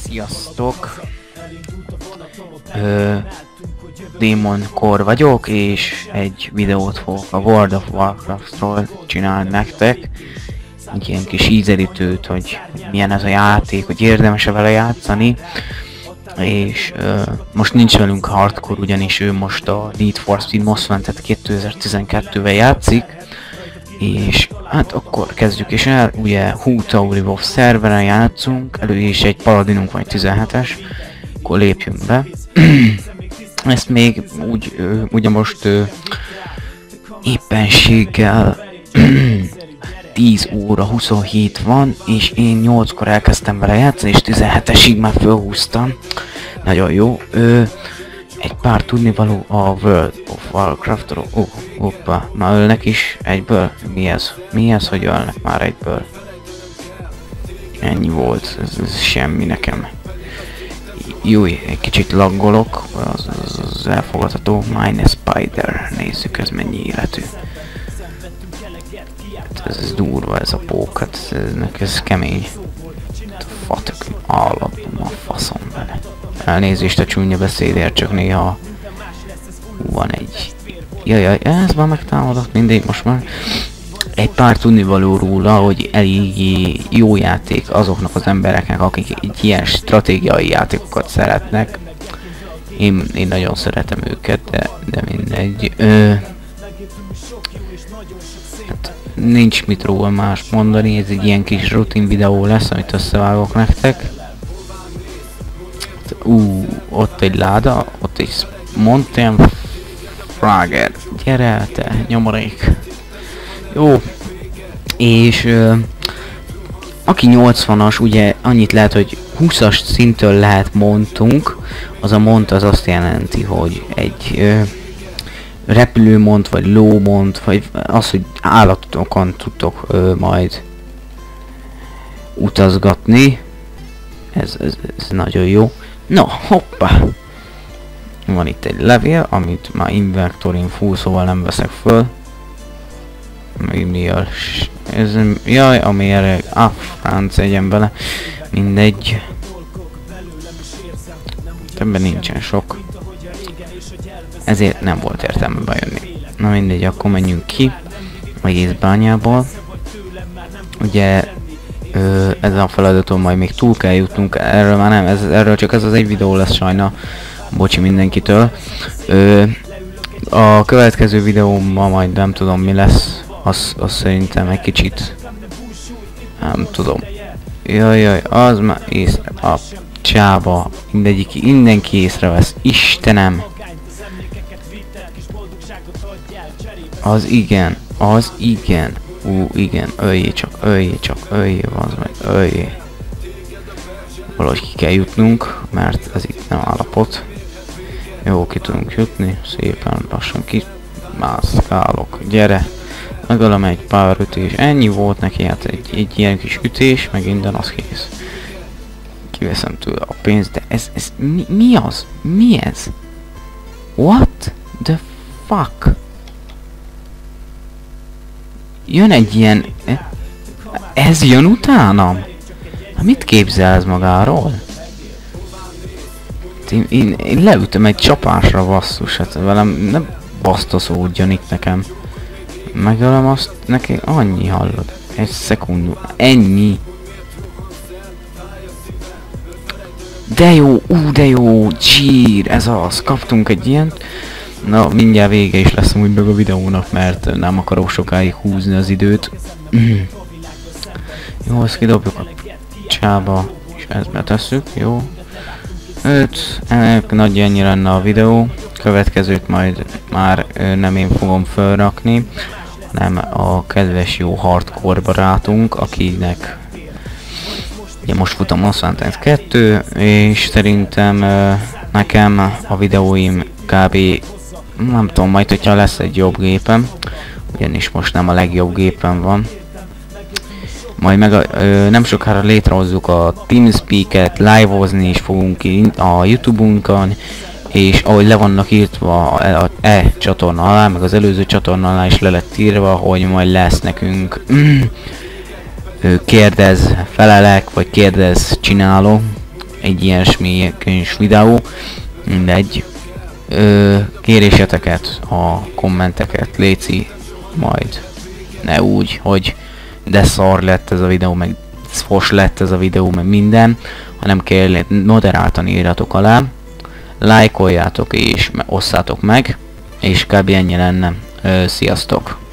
Sziasztok! Demon Core vagyok, és egy videót fogok a World of Warcraftról csinálni nektek. Egy ilyen kis ízelítőt, hogy milyen ez a játék, hogy érdemes-e vele játszani. És most nincs velünk Hardcore, ugyanis ő most a Need for Speed Most Wanted 2012-vel játszik. És hát akkor kezdjük is el, ugye Hu Tauri Wolf szerveren játszunk, elő is egy paladinunk vagy 17-es, akkor lépjünk be. Ezt még úgy, ugye most éppenséggel 10 óra 27 van, és én 8-kor elkezdtem vele játszani, és 17-esig már fölhúztam. Nagyon jó. Egy pár tudnivaló a World of Warcraftról. Hoppa, már ölnek is egyből? Mi ez, hogy ölnek már egyből? Ennyi volt, ez semmi nekem. Jó, egy kicsit laggolok, az elfogadható. Mine Spider, nézzük ez mennyi életű. Hát ez durva ez a pók, hát ez kemény. Fatok, állapom a faszom vele. Elnézést a csúnya beszédért, csak néha van egy... Jaj, ez már megtámadott, mindegy, most már. Egy pár tudnivaló róla, hogy elég jó játék azoknak az embereknek, akik egy ilyen stratégiai játékokat szeretnek. Én nagyon szeretem őket, de mindegy. Hát nincs mit róla más mondani, ez egy ilyen kis rutin videó lesz, amit összevágok nektek. Ott egy láda, ott egy Mountain Fragger. Gyere te, nyomorék. Jó. És aki 80-as, ugye annyit lehet, hogy 20-as szintől lehet montunk. Az a mont az azt jelenti, hogy egy repülőmont, vagy lómont, vagy az, hogy állatokon tudtok majd utazgatni. Ez nagyon jó. No, hoppá! Van itt egy levél, amit már inventorin full, szóval nem veszek föl. Mi a... Ez... Jaj, ami erre... franc, egyen bele. Mindegy. Ebben nincsen sok. Ezért nem volt értelme bejönni. Na mindegy, akkor menjünk ki. Egész bányából. Ugye... ezen a feladaton majd még túl kell jutnunk, erről már nem, erről csak ez az egy videó lesz sajna, bocsi mindenkitől. A következő videómban majd nem tudom mi lesz, az szerintem egy kicsit, nem tudom. Jaj, az már észre, a csába, mindenki észrevesz, Istenem. Az igen. Igen, öljé csak, az meg, öljé. Valahogy ki kell jutnunk, mert ez itt nem állapot. Jó, ki tudunk jutni, szépen lassan kimászkálok, gyere. Megölöm egy pár ütés, ennyi volt neki, hát egy ilyen kis ütés, meg minden az kész. Kiveszem tőle a pénzt, de ez mi az? Mi ez? What the fuck? Jön egy ilyen... Ez jön utánam? Mit képzel ez magáról? Én leütöm egy csapásra, basszus, hát velem nem basztoszódjon itt nekem. Megölöm azt, neki annyi hallod. Egy szekundum, ennyi. De jó, csír, ez az, kaptunk egy ilyent. Na, mindjárt vége is lesz úgy meg a videónak, mert nem akarok sokáig húzni az időt. Jó, ezt kidobjuk a csába, és ezt betesszük, jó. 5, nagy ennyi lenne a videó. Következőt majd már nem én fogom felrakni, hanem a kedves jó hardcore barátunk, akinek ugye most fut a Most Wanted 2, és szerintem nekem a videóim kb. Nem tudom, majd hogyha lesz egy jobb gépem, ugyanis most nem a legjobb gépen van. Majd nem sokára létrehozzuk a TeamSpeak-et, live-ozni is fogunk a YouTube-unkon, és ahogy le vannak írtva a csatorna alá, meg az előző csatorna alá is le lett írva, hogy majd lesz nekünk kérdez, felelek, vagy kérdez, csináló. egy ilyesmi könnyűs videó, mindegy. Kéréseteket, a kommenteket léci, majd ne úgy, hogy de szar lett ez a videó, meg fos lett ez a videó, meg minden, hanem kell moderáltan írjatok alá, lájkoljátok és osszátok meg, és kb. Ennyi lenne. Sziasztok!